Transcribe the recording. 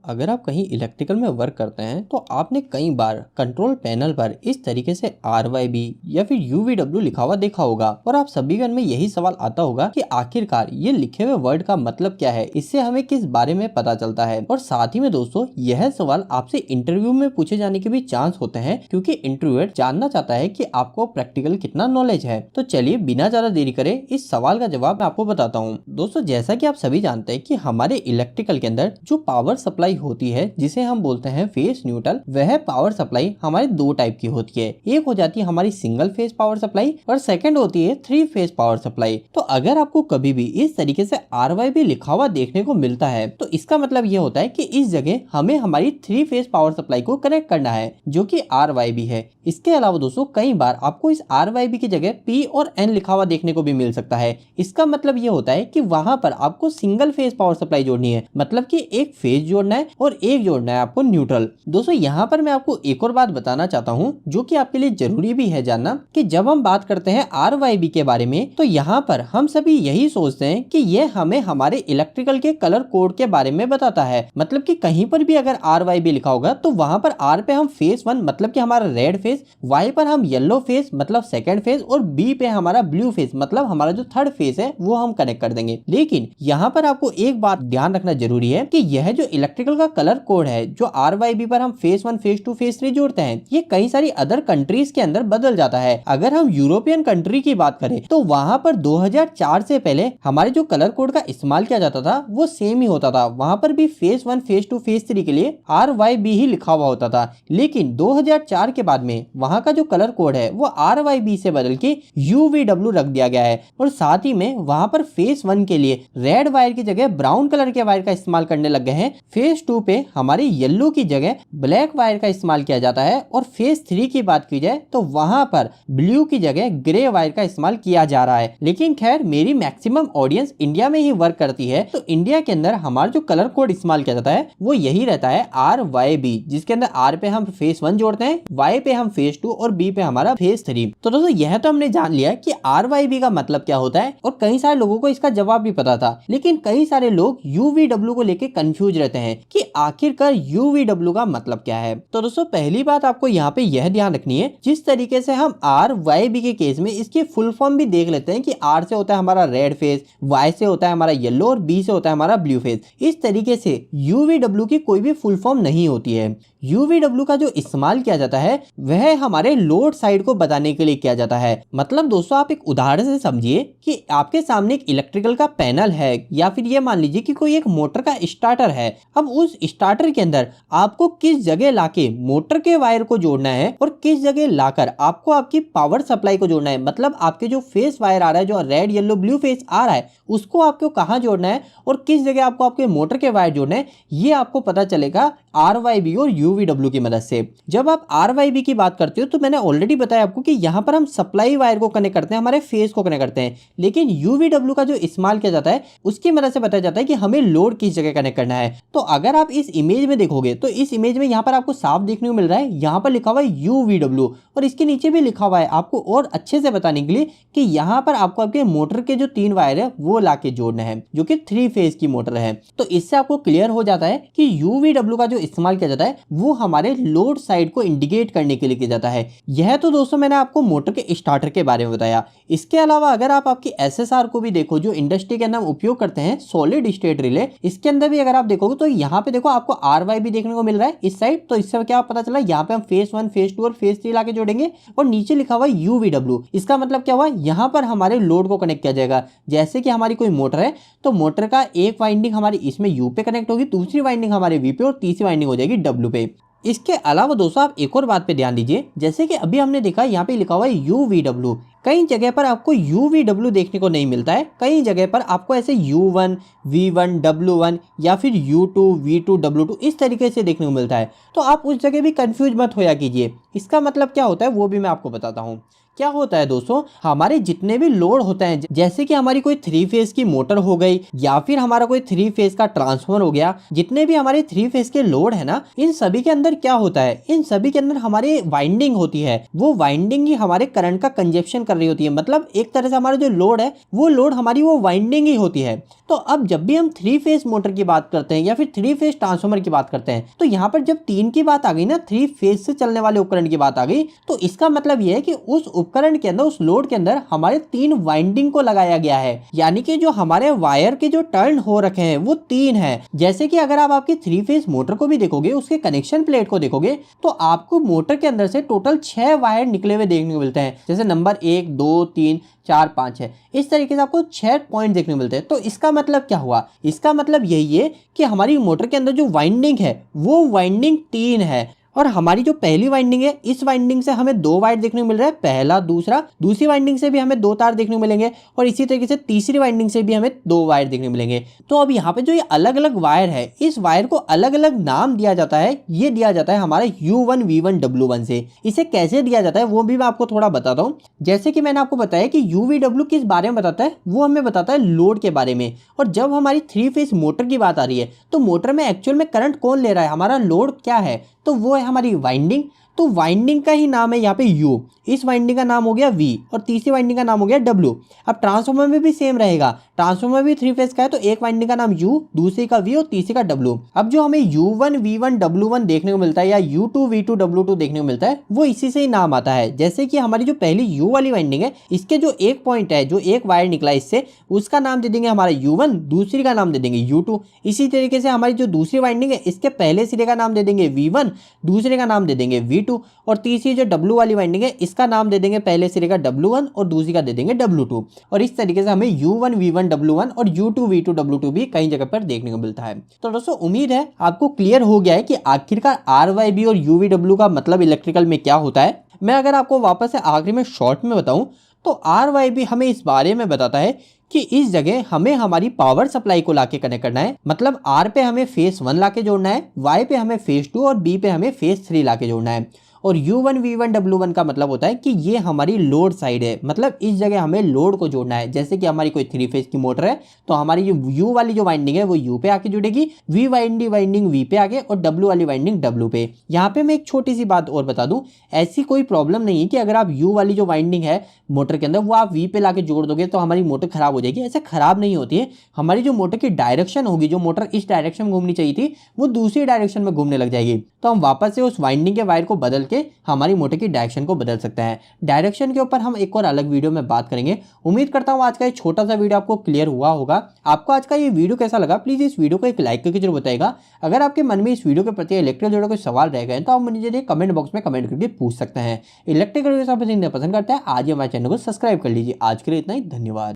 अगर आप कहीं इलेक्ट्रिकल में वर्क करते हैं तो आपने कई बार कंट्रोल पैनल पर इस तरीके से RYB या फिर UVW लिखा हुआ देखा होगा और आप सभी के मन में यही सवाल आता होगा कि आखिरकार ये लिखे हुए वर्ड का मतलब क्या है, इससे हमें किस बारे में पता चलता है। और साथ ही में दोस्तों यह सवाल आपसे इंटरव्यू में पूछे जाने के भी चांस होते हैं क्योंकि इंटरव्यूअर जानना चाहता है कि आपको प्रैक्टिकल कितना नॉलेज है। तो चलिए बिना ज्यादा देरी करे इस सवाल का जवाब मैं आपको बताता हूँ। दोस्तों जैसा कि आप सभी जानते हैं कि हमारे इलेक्ट्रिकल के अंदर जो पावर सप्लाई होती है जिसे हम बोलते हैं फेस न्यूट्रल, वह पावर सप्लाई हमारे दो टाइप की होती है। एक हो जाती है हमारी सिंगल फेस पावर सप्लाई और सेकंड होती है 3 फेस पावर सप्लाई। तो अगर आपको कभी भी इस तरीके से RYB लिखा हुआ देखने को मिलता है तो इसका मतलब ये होता है कि इस जगह हमें हमारी 3 फेस पावर सप्लाई को कनेक्ट करना है जो कि RYB है। इसके अलावा दोस्तों कई बार आपको इस RYB की जगह P और N लिखा हुआ देखने को भी मिल सकता है। इसका मतलब ये होता है कि वहां पर आपको सिंगल फेस पावर सप्लाई जोड़नी है, मतलब कि एक फेज जोड़ना है और एक जोड़ना है आपको न्यूट्रल। दोस्तों यहाँ पर मैं आपको एक और बात बताना चाहता हूँ जो कि आपके लिए जरूरी भी है जानना कि जब हम बात करते हैं RYB के बारे में तो यहाँ पर हम सभी यही सोचते हैं कि यह हमें हमारे इलेक्ट्रिकल के कलर कोड के बारे में बताता है। मतलब कि कहीं पर भी अगर RYB लिखा होगा तो वहां पर R पे हम फेस 1 मतलब कि हमारा रेड फेस, Y पर हम येलो फेस मतलब सेकंड फेस और B पे हमारा ब्लू फेस मतलब हमारा जो थर्ड फेस है वो हम कनेक्ट कर देंगे। लेकिन यहाँ पर आपको एक बात ध्यान रखना जरूरी है कि यह जो इलेक्ट्रिकल का कलर कोड है जो RYB पर हम फेस 1 फेस 2 फेस 3 जोड़ते हैं ये कई सारी अदर कंट्रीज के अंदर बदल जाता है। अगर हम यूरोपियन कंट्री की बात करें तो वहां पर 2004 से पहले हमारे जो कलर कोड का इस्तेमाल किया जाता था वो सेम ही होता था। वहां पर भी फेस 1 फेस 2 फेस 3 के लिए RYB ही लिखा हुआ होता था। लेकिन 2004 के बाद में वहां का जो कलर कोड है वो RYB से बदल के UVW रख दिया गया है और साथ ही में वहां पर फेस 1 के लिए रेड वायर की जगह ब्राउन कलर के वायर का इस्तेमाल करने लग गए हैं। फेस 2 पे हमारे येलो की जगह ब्लैक वायर का इस्तेमाल किया जाता है और फेस 3 की बात की जाए तो वहां पर ब्लू की जगह ग्रे वायर का इस्तेमाल किया जा रहा है। लेकिन खैर मेरी मैक्सिमम ऑडियंस इंडिया में ही वर्क करती है तो इंडिया के अंदर हमारा जो कलर कोड इस्तेमाल किया जाता है वो यही रहता है RYB, जिसके अंदर R पे हम फेस 1 जोड़ते हैं, Y पे हम फेस 2 और B पे हमारा फेस 3। तो दोस्तों यह तो हमने जान लिया कि RYB का मतलब क्या होता है और कई सारे लोगों को इसका जवाब भी पता था। लेकिन कई सारे लोग UVW को लेके कंफ्यूज रहते हैं कि आखिरकार UVW का मतलब क्या है। तो दोस्तों पहली बात आपको यहाँ पे यह ध्यान रखनी है, जिस तरीके से हम RYB के केस में इसकी फुल फॉर्म भी देख लेते हैं कि R से होता है हमारा रेड फेस, Y से होता है हमारा येलो और B से होता है हमारा ब्लू फेस। इस तरीके से UVW की कोई भी फुल फॉर्म नहीं होती है। UVW का जो इस्तेमाल किया जाता है वह हमारे लोड साइड को बताने के लिए किया जाता है। मतलब दोस्तों आप एक उदाहरण से समझिए कि आपके सामने एक इलेक्ट्रिकल का पैनल है या फिर ये मान लीजिए कि कोई एक मोटर का स्टार्टर है। अब उस स्टार्टर के अंदर आपको किस जगह लाके मोटर के वायर को जोड़ना है और किस जगह लाकर आपको आपकी पावर सप्लाई को जोड़ना है, मतलब आपके जो फेस वायर आ रहा है जो रेड येलो ब्लू फेस आ रहा है उसको आपको कहाँ जोड़ना है और किस जगह आपको आपके मोटर के वायर जोड़ना है, ये आपको पता चलेगा RYB और UVW की मदद से। जब आप RYB की बात करते हो तो मैंने ऑलरेडी बताया आपको कि यहाँ पर हम सप्लाई वायर को कनेक्ट करते हैं, हमारे फेस को कनेक्ट करते हैं। लेकिन UVW का जो इस्तेमाल किया जाता है उसकी मदद से बताया जाता है कि हमें लोड किस जगह कनेक्ट करना है। तो अगर आप इस इमेज में देखोगे तो इस इमेज में यहाँ पर आपको साफ देखने को मिल रहा है, यहाँ पर लिखा हुआ है UVW और इसके नीचे भी लिखा हुआ है आपको और अच्छे से बताने के लिए कि यहाँ पर आपको आपके मोटर के जो 3 वायर है वो लाके जोड़ना है जो कि 3 फेज की मोटर है। तो इससे आपको क्लियर हो जाता है कि UVW का जो इस्तेमाल किया जाता है वो हमारे लोड साइड को इंडिकेट करने के लिए किया जाता है। यह तो दोस्तों मैंने आपको मोटर के स्टार्टर के बारे में बताया। इसके अलावा अगर आप आपकी SSR को भी देखो जो इंडस्ट्री के अंदर हम उपयोग करते हैं, सॉलिड स्टेट रिले, इसके अंदर भी अगर आप देखोगे तो यहाँ पे देखो आपको RYB देखने को मिल रहा है इस साइड। तो इससे क्या पता चला, यहाँ पे हम फेस 1 फेस 2 और फेस 3 लाके जोड़ेंगे और नीचे लिखा हुआ है UVW। इसका मतलब क्या हुआ, यहाँ पर हमारे लोड को कनेक्ट किया जाएगा। जैसे कि हमारी कोई मोटर है तो मोटर का एक वाइंडिंग हमारी इसमें U पे कनेक्ट होगी, दूसरी वाइंडिंग हमारे V पे और तीसरी वाइंडिंग हो जाएगी W पे। इसके अलावा दोस्तों आप एक और बात पे ध्यान दीजिए, जैसे कि अभी हमने देखा यहाँ पे लिखा हुआ है UVW। कई जगह पर आपको UVW देखने को नहीं मिलता है, कई जगह पर आपको ऐसे U1 V1 W1 या फिर U2 V2 W2 इस तरीके से देखने को मिलता है। तो आप उस जगह भी कंफ्यूज मत होया कीजिए। इसका मतलब क्या होता है वो भी मैं आपको बताता हूँ क्या होता है दोस्तों, हमारे जितने भी लोड होते हैं, जैसे कि हमारी कोई 3 फेज की मोटर हो गई या फिर हमारा कोई 3 फेज का ट्रांसफार्मर हो गया, जितने भी हमारे 3 फेज के लोड है ना, इन सभी के अंदर क्या होता है, इन सभी के अंदर हमारे वाइंडिंग होती है। वो वाइंडिंग ही हमारे करंट का कंजप्शन कर रही होती है। मतलब एक तरह से हमारा जो लोड है वो लोड हमारी वो वाइंडिंग ही होती है। तो अब जब भी हम 3 फेज मोटर की बात करते हैं या फिर 3 फेज ट्रांसफार्मर की बात करते हैं, तो यहाँ पर जब 3 की बात आ गई ना, 3 फेज से चलने वाले उपकरण की बात आ गई, तो इसका मतलब यह है कि उस उपकरण के अंदर, उस लोड के अंदर हमारे 3 वाइंडिंग को लगाया गया है। यानी कि जो हमारे वायर के जो टर्न हो रखे हैं वो 3 है। जैसे कि अगर आप आपकी 3 फेज मोटर को भी देखोगे, उसके कनेक्शन प्लेट को देखोगे, तो आपको मोटर के अंदर से टोटल 6 वायर निकले हुए देखने को मिलते हैं। जैसे नंबर 1 2 3 4 5 है, इस तरीके से आपको 6 पॉइंट देखने को मिलते हैं। तो इसका मतलब क्या हुआ, इसका मतलब यही है कि हमारी मोटर के अंदर जो वाइंडिंग है वो वाइंडिंग 3 है। और हमारी जो पहली वाइंडिंग है, इस वाइंडिंग से हमें 2 वायर देखने को मिल रहा है, पहला दूसरा। दूसरी वाइंडिंग से भी हमें 2 तार देखने को मिलेंगे और इसी तरीके से तीसरी वाइंडिंग से भी हमें 2 वायर देखने को मिलेंगे। तो अब यहाँ पे जो ये अलग अलग वायर है, इस वायर को अलग अलग नाम दिया जाता है। ये दिया जाता है हमारे U1 V1 W1 से। इसे कैसे दिया जाता है वो भी मैं आपको थोड़ा बताता हूँ। जैसे कि मैंने आपको बताया कि UVW किस बारे में बताता है, वो हमें बताता है लोड के बारे में। और जब हमारी 3 फेज मोटर की बात आ रही है, तो मोटर में एक्चुअल में करंट कौन ले रहा है, हमारा लोड क्या है, तो वो है हमारी वाइंडिंग। तो वाइंडिंग का ही नाम है यहाँ पे U। इस वाइंडिंग का नाम हो गया V और तीसरी वाइंडिंग का नाम हो गया W। अब ट्रांसफार्मर में भी सेम रहेगा, ट्रांसफार्मर भी 3 फेज का है, तो एक वाइंडिंग का नाम U, दूसरी का V और तीसरी का W। अब जो हमें U1 V1 W1 देखने को मिलता है या U2 V2 W2 देखने को मिलता है, वो इसी से ही नाम आता है। जैसे कि हमारी जो पहली U वाली वाइंडिंग है, इसके जो एक पॉइंट है, जो एक वायर निकला इससे, उसका नाम दे देंगे हमारा U1, दूसरी का नाम दे देंगे U2। इसी तरीके से हमारी जो दूसरी वाइंडिंग है, इसके पहले सिरे का नाम दे देंगे V1, दूसरे का नाम दे देंगे V2। और तीसरी जो W वाली वाइंडिंग है, इसका नाम दे देंगे पहले सिरे का W1 और दूसरी का दे देंगे W2। और इस तरीके से हमें U1 V1 W1 और U2 V2 W2 भी कई जगह पर देखने को मिलता है। तो दोस्तों उम्मीद है आपको क्लियर हो गया है कि आखिरकार RYB और UVW का मतलब इलेक्ट्रिकल में क्या होता है। मैं अगर आपको वापस से आखिरी में शॉर्ट में बताऊं, तो RYB हमें इस बारे में बताता है कि इस जगह हमें हमारी पावर सप्लाई को लाके कनेक्ट करना है। मतलब R पे हमें फेस 1 लाके जोड़ना है, Y पे हमें फेस 2 और B पे हमें फेस 3 लाके जोड़ना है। और U1 V1 W1 का मतलब होता है कि ये हमारी लोड साइड है। मतलब इस जगह हमें लोड को जोड़ना है। जैसे कि हमारी कोई 3 फेज की मोटर है, तो हमारी जो U वाली जो वाइंडिंग है वो U पे आके जुड़ेगी, V वाइंडिंग V पे आके और W वाली वाइंडिंग W पे। यहाँ पे मैं एक छोटी सी बात और बता दूं, ऐसी कोई प्रॉब्लम नहीं है कि अगर आप U वाली जो वाइंडिंग है मोटर के अंदर वो आप V पे लाके जोड़ दोगे तो हमारी मोटर खराब हो जाएगी। ऐसे खराब नहीं होती है। हमारी जो मोटर की डायरेक्शन होगी, जो मोटर इस डायरेक्शन में घूमनी चाहिए थी, वो दूसरी डायरेक्शन में घूमने लग जाएगी। तो हम वापस से उस वाइंडिंग के वायर को बदल के हमारी मोटर की डायरेक्शन को बदल सकते हैं। डायरेक्शन के ऊपर हम एक और अलग वीडियो में बात करेंगे। उम्मीद करता हूं आज का ये छोटा सा वीडियो आपको क्लियर हुआ होगा। आपको आज का ये वीडियो कैसा लगा, प्लीज इस वीडियो को एक लाइक करके जरूर बताइएगा। अगर आपके मन में इस वीडियो के प्रति इलेक्ट्रिकल जुड़े कोई सवाल रह गए तो आप मुझे कमेंट बॉक्स में कमेंट करके पूछ सकते हैं। इलेक्ट्रिकल पसंद करते हैं, आज ही हमारे चैनल को सब्सक्राइब कर लीजिए। आज के लिए इतना ही, धन्यवाद।